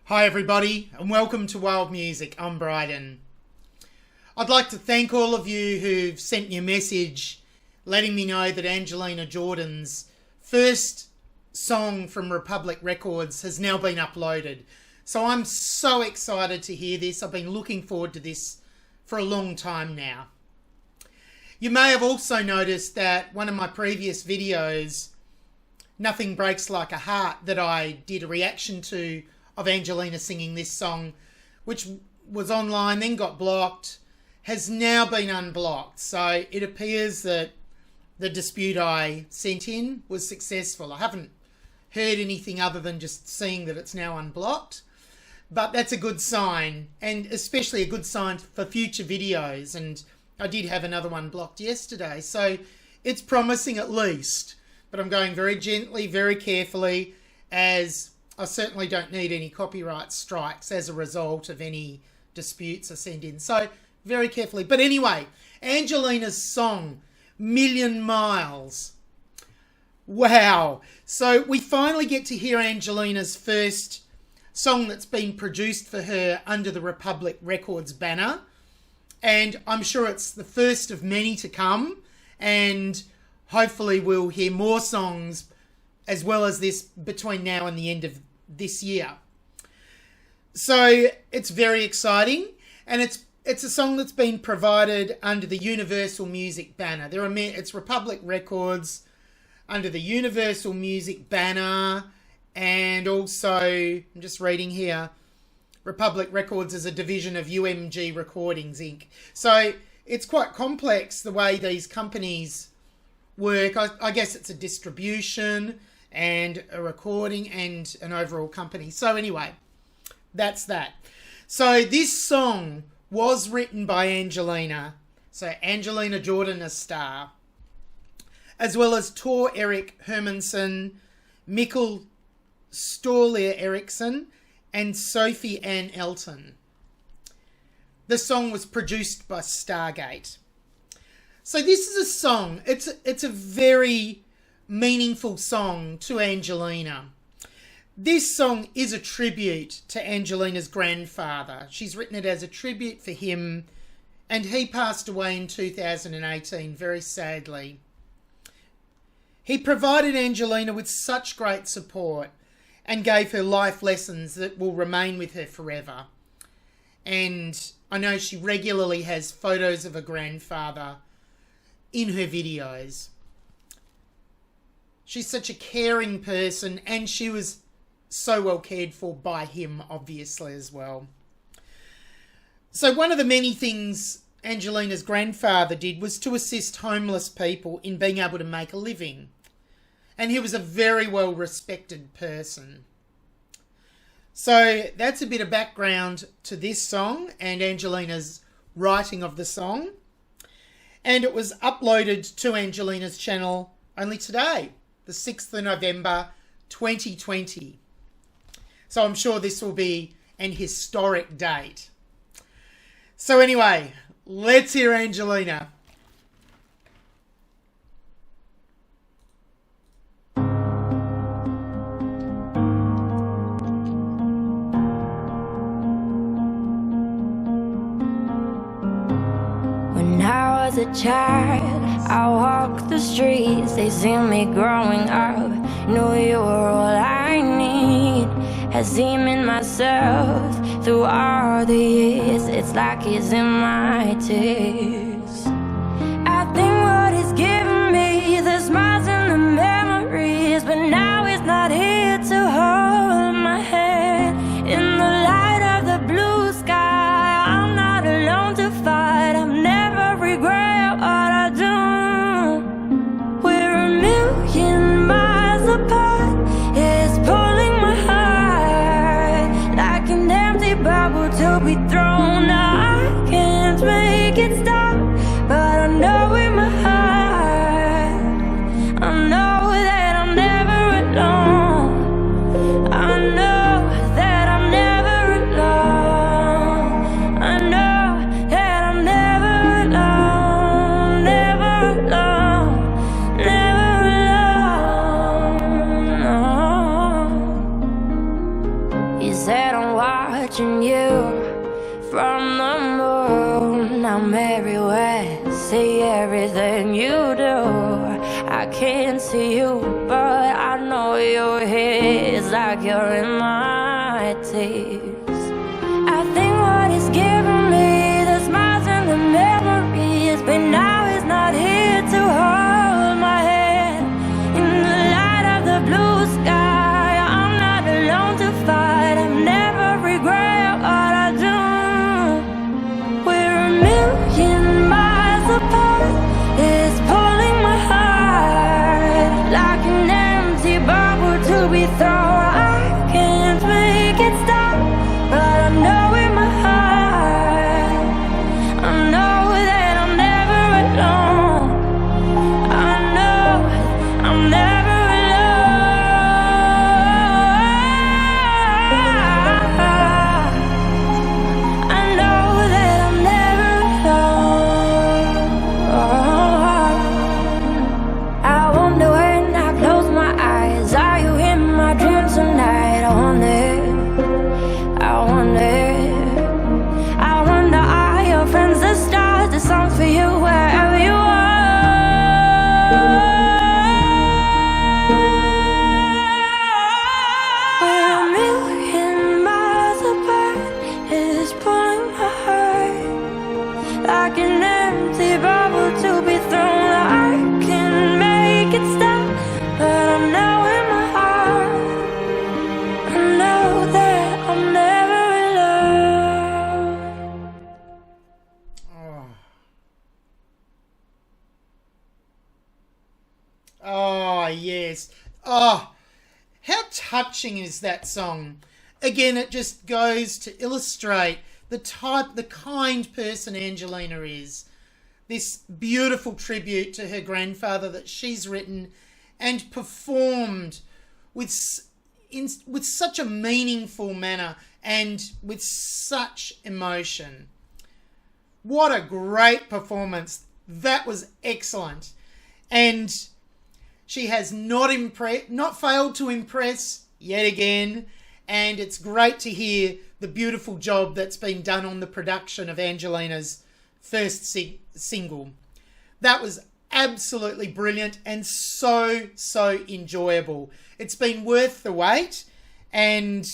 Hi everybody and welcome to Wild Music. I'm Bryden. I'd like to thank all of you who've sent me a message letting me know that Angelina Jordan's first song from Republic Records has now been uploaded. So I'm so excited to hear this. I've been looking forward to this for a long time now. You may have also noticed that one of my previous videos, Nothing Breaks Like a Heart, that I did a reaction to of Angelina singing this song, which was online, then got blocked, has now been unblocked. So it appears that the dispute I sent in was successful. I haven't heard anything other than just seeing that it's now unblocked. But that's a good sign, and especially a good sign for future videos. And I did have another one blocked yesterday, so it's promising at least. But I'm going very gently, very carefully, as I certainly don't need any copyright strikes as a result of any disputes I send in. So very carefully. But anyway, Angelina's song, Million Miles. Wow. So we finally get to hear Angelina's first song that's been produced for her under the Republic Records banner. And I'm sure it's the first of many to come. And hopefully we'll hear more songs as well as this between now and the end of this year. So it's very exciting, and it's a song that's been provided under the Universal Music banner. It's Republic Records under the Universal Music banner, and also, I'm just reading here, Republic Records is a division of UMG Recordings Inc. So it's quite complex the way these companies work. I guess it's a distribution and a recording and an overall company. So anyway, that's that. So this song was written by Angelina. So Angelina Jordan, a star, as well as Tor Erik Hermansson, Mikkel Storlier Eriksson, and Sophie Ann Elton. The song was produced by Stargate. So this is a song. It's a very meaningful song to Angelina. This song is a tribute to Angelina's grandfather. She's written it as a tribute for him, and he passed away in 2018, very sadly. He provided Angelina with such great support and gave her life lessons that will remain with her forever. And I know she regularly has photos of her grandfather in her videos. She's such a caring person, and she was so well cared for by him, obviously, as well. So one of the many things Angelina's grandfather did was to assist homeless people in being able to make a living. And he was a very well respected person. So that's a bit of background to this song and Angelina's writing of the song. And it was uploaded to Angelina's channel only today, the 6th of November, 2020. So I'm sure this will be an historic date. So anyway, let's hear Angelina. When I was a child, I walked the streets, they see me growing up. Knew you were all I need. Had seen in myself through all the years. It's like it's in my tears. I think what he's given me, the smiles and the memories, but now he's not here to hold my hand. In the light of the blue sky, I'm not alone to fight. I've never regret what I do. We're a million miles apart. It's pulling my heart like an empty bubble to be thrown out. I can't make it stop, but I know in my heart, I know that I'm never alone. I know that I'm never alone. I know that I'm never alone. Never alone. Never alone. No. You say that I'm watching you from the moon. I'm everywhere, see everything you do. I can't see you, but I know you're here. It's like you're in my tears. I think what is giving me the smiles and the memories, but now it's not here to hold my hand. In the light of the blue sky, I'm not alone to fight. I've never regret what I do. We're a million miles apart. It's pulling my heart like an empty bubble to be thrown. I can't make it stop, but I know in my heart, I know that I'm never alone. I know I'm never alone. I know that I'm never alone. I wonder when I close my eyes, are you in my dreams tonight? I wonder, are your friends the stars, the songs for you wherever you are? We're a million miles apart, it's pulling my heart like an empty bubble to be thrown. I can make it stop, but I know in my heart, I know that I'm never alone. Oh, yes. Oh, how touching is that song? Again, it just goes to illustrate the kind person Angelina is. This beautiful tribute to her grandfather that she's written and performed with such a meaningful manner and with such emotion. What a great performance. That was excellent. And she has not failed to impress yet again, and it's great to hear the beautiful job that's been done on the production of Angelina's first single. That was absolutely brilliant and so enjoyable. It's been worth the wait, and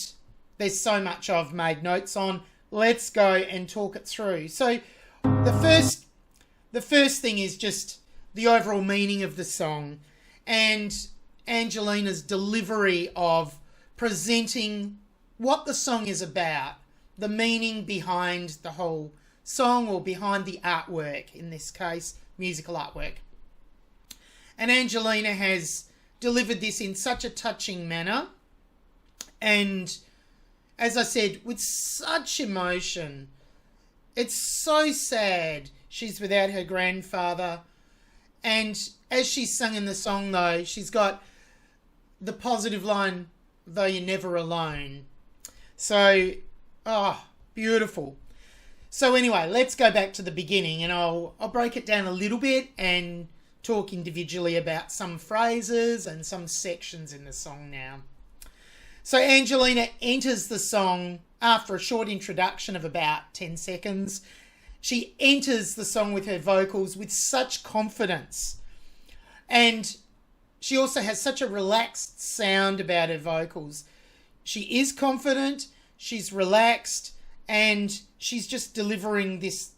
there's so much I've made notes on. Let's go and talk it through. So the first thing is just the overall meaning of the song and Angelina's delivery of presenting what the song is about, the meaning behind the whole song or behind the artwork, in this case, musical artwork. And Angelina has delivered this in such a touching manner and, as I said, with such emotion. It's so sad she's without her grandfather. And as she's sung in the song, though, she's got the positive line, though you're never alone. So, beautiful. So anyway, let's go back to the beginning, and I'll break it down a little bit and talk individually about some phrases and some sections in the song now. So Angelina enters the song after a short introduction of about 10 seconds. She enters the song with her vocals with such confidence. And she also has such a relaxed sound about her vocals. She is confident, she's relaxed, and she's just delivering this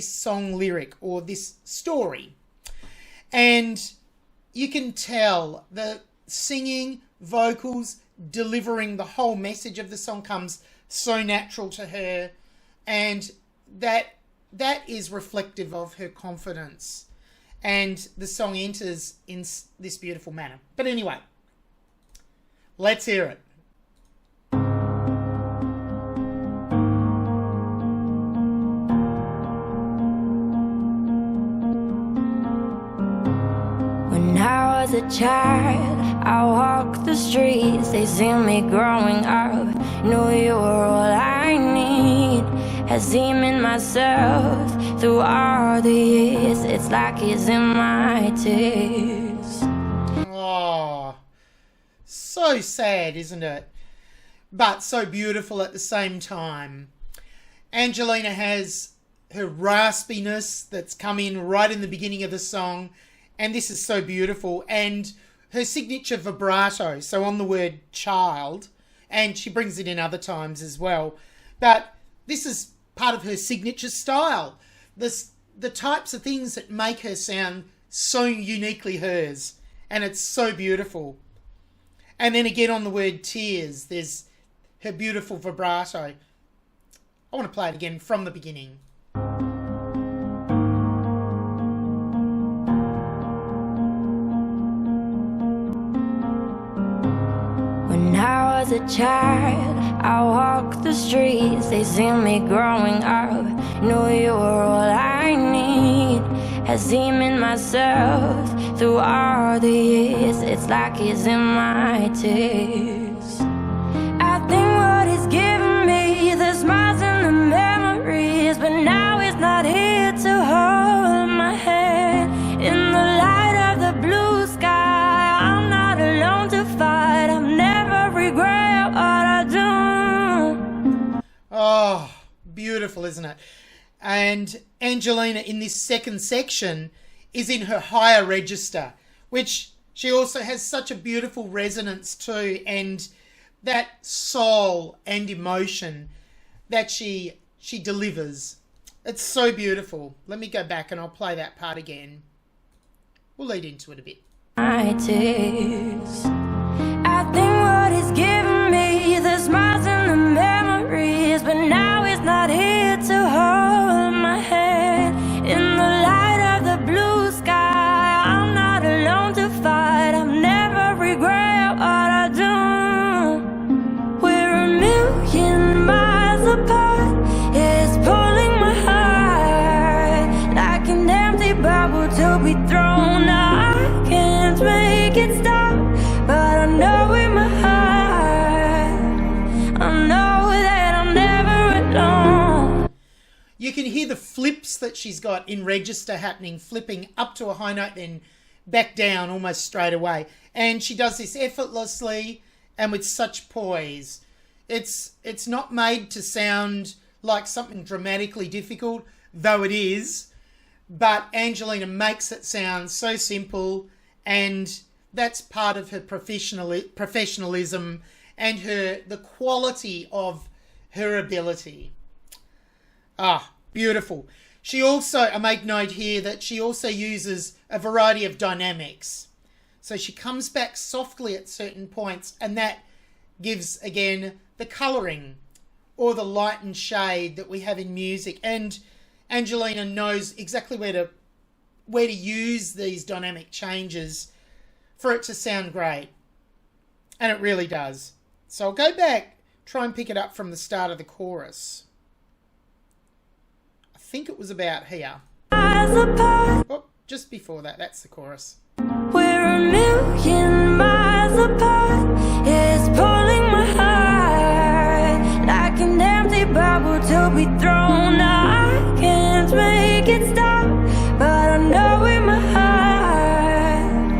song lyric or this story. And you can tell the singing, vocals, delivering the whole message of the song comes so natural to her, and that is reflective of her confidence, and the song enters in this beautiful manner. But anyway, let's hear it. When I was a child, I walked the streets, they see me growing up. Knew you were all I need. Had seen in myself through all the years. It's like it's in my tears. Oh, so sad, isn't it? but so beautiful at the same time. Angelina has her raspiness that's come in right in the beginning of the song, and this is so beautiful, and her signature vibrato, so on the word child, and she brings it in other times as well. But this is part of her signature style. The types of things that make her sound so uniquely hers, and it's so beautiful. And then again on the word tears, there's her beautiful vibrato. I want to play it again from the beginning. When I was a child, I walked the streets. They see me growing up, knew you were all I need. Has seen in myself through all the years. It's like it's in my tears. I think what he's given me, the smiles and the memories, but now he's not here to hold my hand. In the light of the blue sky, I'm not alone to fight. I've never regret what I do. Oh, beautiful, isn't it? And Angelina in this second section is in her higher register, which she also has such a beautiful resonance to, and that soul and emotion that she delivers. It's so beautiful. Let me go back and I'll play that part again. We'll lead into it a bit. My tears. I think what he's given me, the smiles and the memories, but now he's not here to hold my hand. In the light of the blue sky, I'm not alone to fight. I've never regret what I do. We're a million miles apart. It's pulling my heart like an empty bubble to be thrown out. I can't make it stop, but I know in my heart, I know that I'm never alone. You can hear the flips that she's got in register happening, flipping up to a high note, then back down almost straight away. And she does this effortlessly and with such poise. It's not made to sound like something dramatically difficult, though it is. But Angelina makes it sound so simple, and that's part of her professionalism and the quality of her ability. Ah, beautiful. She also, I make note here that she also uses a variety of dynamics. So she comes back softly at certain points, and that gives, again, the colouring or the light and shade that we have in music. And Angelina knows exactly where to use these dynamic changes for it to sound great. And it really does. So I'll go back, try and pick it up from the start of the chorus. I think it was about here. Oh, just before that, that's the chorus. We're a million miles apart. It's pulling my heart like an empty bubble to be thrown out. I can't make it stop, but I know in my heart,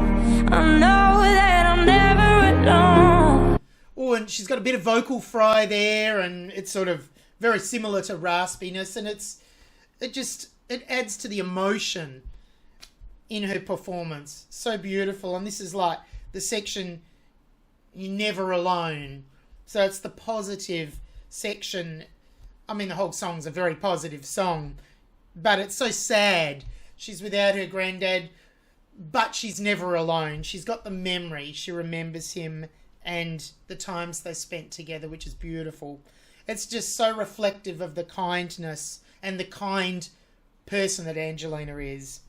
I know that I'm never alone. Oh, and she's got a bit of vocal fry there, and it's sort of very similar to raspiness, and it adds to the emotion in her performance. So beautiful. And this is like the section, You're Never Alone. So it's the positive section. I mean, the whole song's a very positive song, but it's so sad. She's without her granddad, but she's never alone. She's got the memory. She remembers him and the times they spent together, which is beautiful. It's just so reflective of the kindness and the kind person that Angelina is.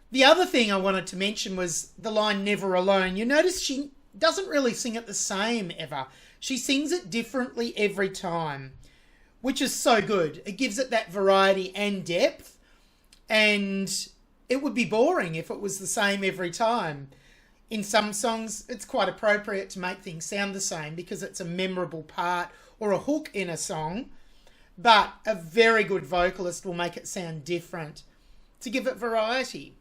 The other thing I wanted to mention was the line "never alone." You notice she doesn't really sing it the same ever. She sings it differently every time, which is so good. It gives it that variety and depth, and it would be boring if it was the same every time. In some songs, it's quite appropriate to make things sound the same because it's a memorable part or a hook in a song, but a very good vocalist will make it sound different to give it variety.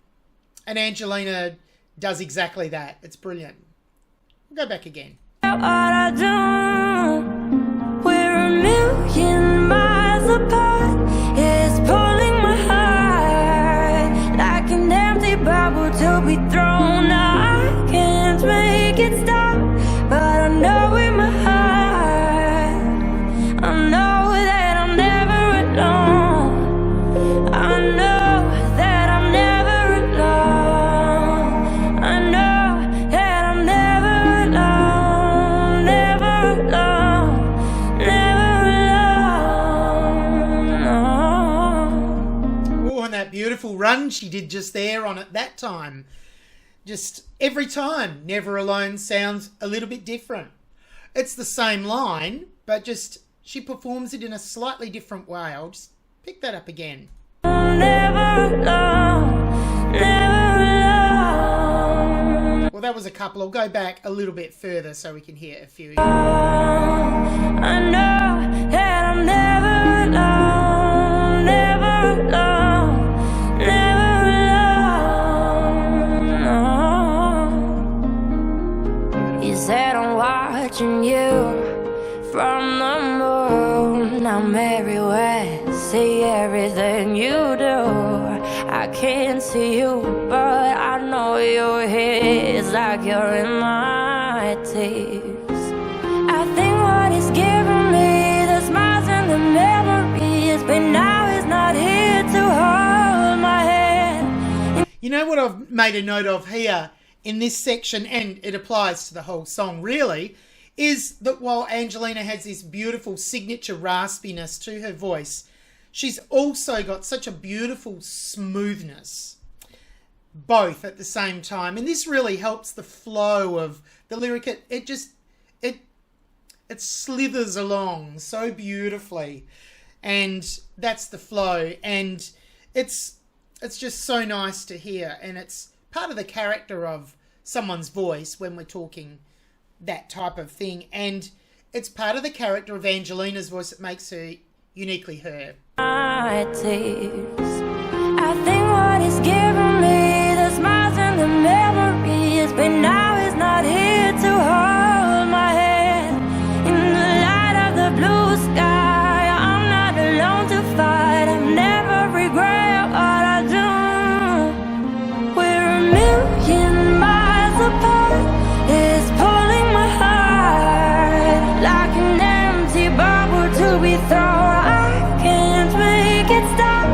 And Angelina does exactly that. It's brilliant. We'll go back again. What I do. beautiful run she did just there on it that time. Just every time, Never Alone sounds a little bit different. It's the same line, but just she performs it in a slightly different way. I'll just pick that up again. Never alone, never alone. Well, that was a couple. I'll go back a little bit further so we can hear a few. I know that I'm never alone, never alone, never alone. You said I'm watching you from the moon. I'm everywhere, see everything you do. I can't see you, but I know you're here. It's like you're in my tears. I think what is giving me the smiles and the memories, but now it's not here to hold my hand. You know what I've made a note of here in this section, and it applies to the whole song really, is that while Angelina has this beautiful signature raspiness to her voice, she's also got such a beautiful smoothness, both at the same time. And this really helps the flow of the lyric. It slithers along so beautifully, and that's the flow. And it's just so nice to hear, and it's part of the character of someone's voice when we're talking that type of thing, and it's part of the character of Angelina's voice that makes her uniquely her. My tears. I think what is giving me the smiles and the memories, but now it's not here to hold my hand. In the light of the blue sky, I'm not alone to fight. I've never regret what I do. We're a million miles apart. It's pulling my heart like an empty bubble to be thrown. I can't make it stop,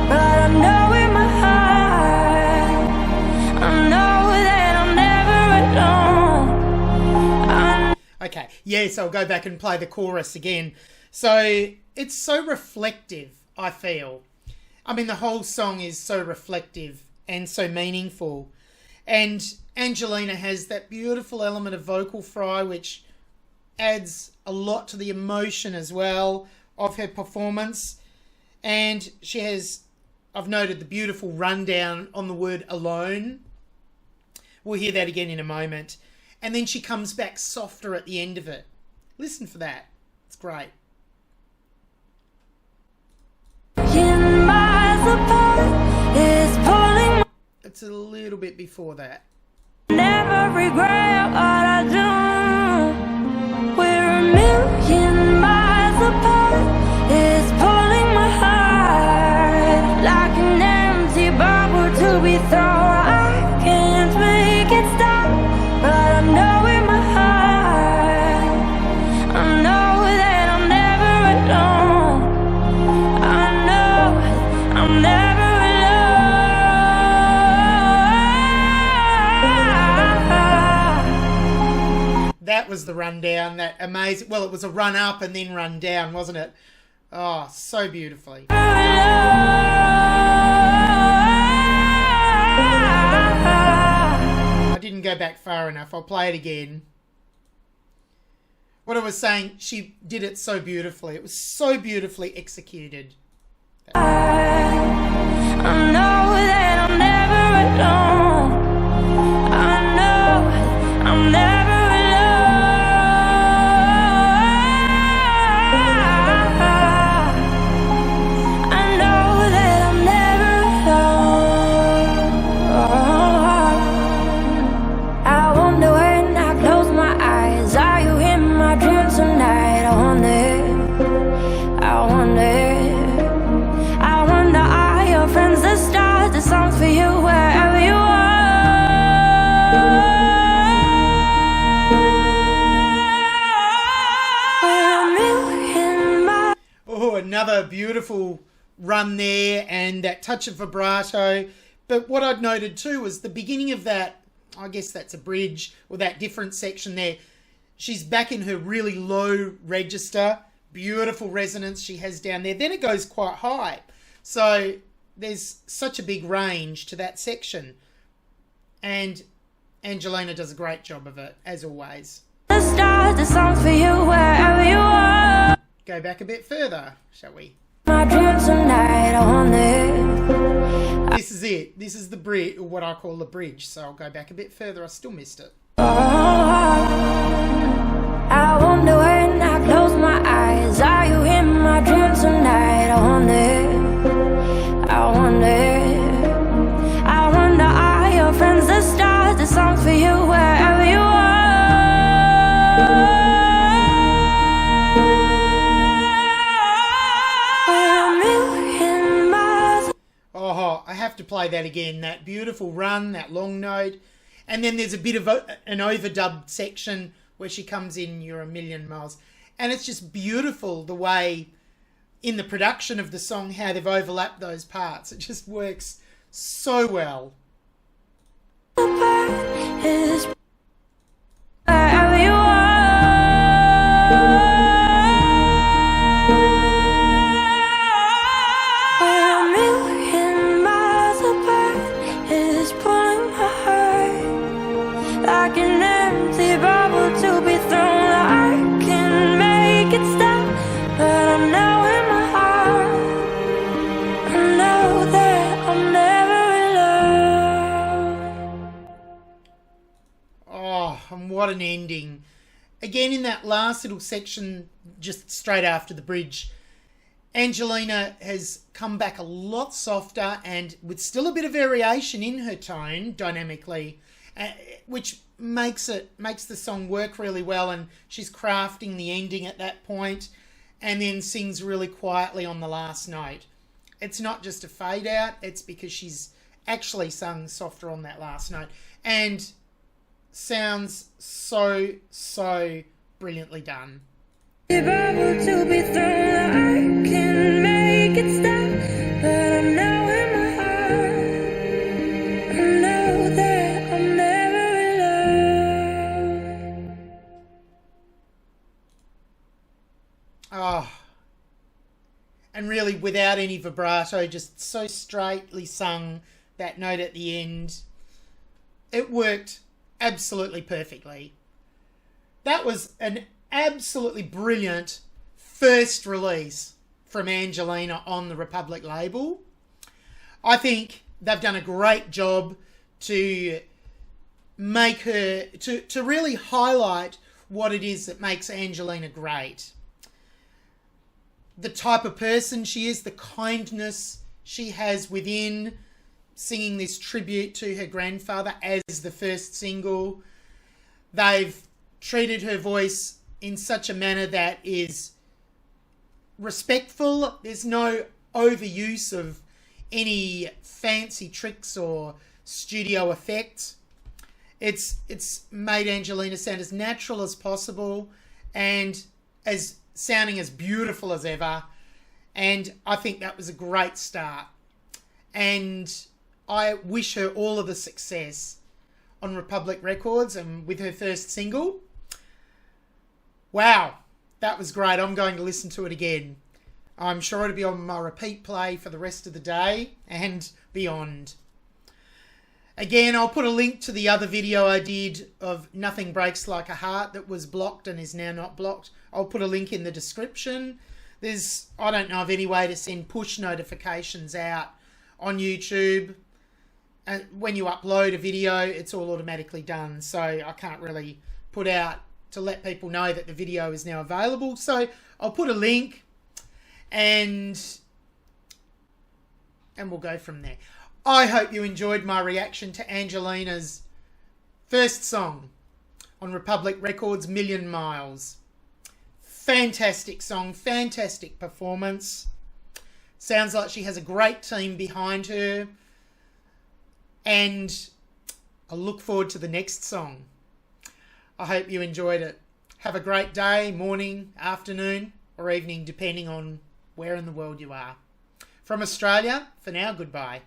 but I know in my heart, I know that I'm never alone. Okay, yes, I'll go back and play the chorus again. So it's so reflective, I feel. I mean, the whole song is so reflective and so meaningful. And Angelina has that beautiful element of vocal fry, which adds a lot to the emotion as well of her performance. And she has, I've noted, the beautiful rundown on the word alone. We'll hear that again in a moment. And then she comes back softer at the end of it. Listen for that. It's great. It's a little bit before that. Never regret what I do. We're a million miles apart. It's pulling my heart like an empty bubble to be thrown. I can't make it stop, but I know in my heart, I know that I'm never alone. I know I'm never alone. That was the rundown, that amazing, well, it was a run up and then run down, wasn't it? Oh, so beautifully. I didn't go back far enough. I'll play it again. What I was saying, she did it so beautifully. It was so beautifully executed. I know that I'm never alone. I know I'm never alone. I know that I'm never alone. I wonder when I close my eyes, are you in my dreams tonight? I wonder. Are your friends the stars, the songs for you wherever you are? We're a million miles. Oh, another beautiful run there and that touch of vibrato. But what I'd noted too was the beginning of that, I guess that's a bridge, or that different section there. She's back in her really low register. Beautiful resonance she has down there. Then it goes quite high. So there's such a big range to that section. And Angelina does a great job of it, as always. The stars, the songs for you wherever you are. Go back a bit further, shall we? My dreams tonight on it. This is it. This is the bridge, what I call the bridge. So I'll go back a bit further. I still missed it. I wonder when I close my eyes, are you in my dreams tonight? I wonder, are your friends the stars, the songs for you wherever you are? A million miles. Oh, I have to play that again. That beautiful run, that long note. And then there's a bit of an overdubbed section where she comes in, you're a million miles. And it's just beautiful the way, in the production of the song, how they've overlapped those parts. It just works so well. Is wherever you are. We're a million miles apart. Is pulling my heart like an empty bubble to be thrown. I can make it stop, but I know in my heart, I know that I'm never alone. Oh, and what an ending. Again, in that last little section, just straight after the bridge, Angelina has come back a lot softer and with still a bit of variation in her tone dynamically, which makes the song work really well. And she's crafting the ending at that point and then sings really quietly on the last note. It's not just a fade out, it's because she's actually sung softer on that last note and sounds so brilliantly done. Bubble to be thrown, I can make it stop, but I know in my heart, I know that I'm never alone. Oh, and really without any vibrato, just so straightly sung, that note at the end. It worked absolutely perfectly. That was an absolutely brilliant first release from Angelina on the Republic label. I think they've done a great job to make her, to really highlight what it is that makes Angelina great. The type of person she is, the kindness she has within, singing this tribute to her grandfather as the first single. They've treated her voice in such a manner that is respectful. There's no overuse of any fancy tricks or studio effects. It's made Angelina sound as natural as possible and as sounding as beautiful as ever. And I think that was a great start. And I wish her all of the success on Republic Records and with her first single. Wow, that was great. I'm going to listen to it again. I'm sure it'll be on my repeat play for the rest of the day and beyond. Again, I'll put a link to the other video I did of Nothing Breaks Like a Heart that was blocked and is now not blocked. I'll put a link in the description. I don't know of any way to send push notifications out on YouTube. And when you upload a video, it's all automatically done. So I can't really put out to let people know that the video is now available. So I'll put a link and we'll go from there. I hope you enjoyed my reaction to Angelina's first song on Republic Records, Million Miles. Fantastic song, fantastic performance. Sounds like she has a great team behind her. And I look forward to the next song. I hope you enjoyed it. Have a great day, morning, afternoon, or evening, depending on where in the world you are. From Australia, for now, goodbye.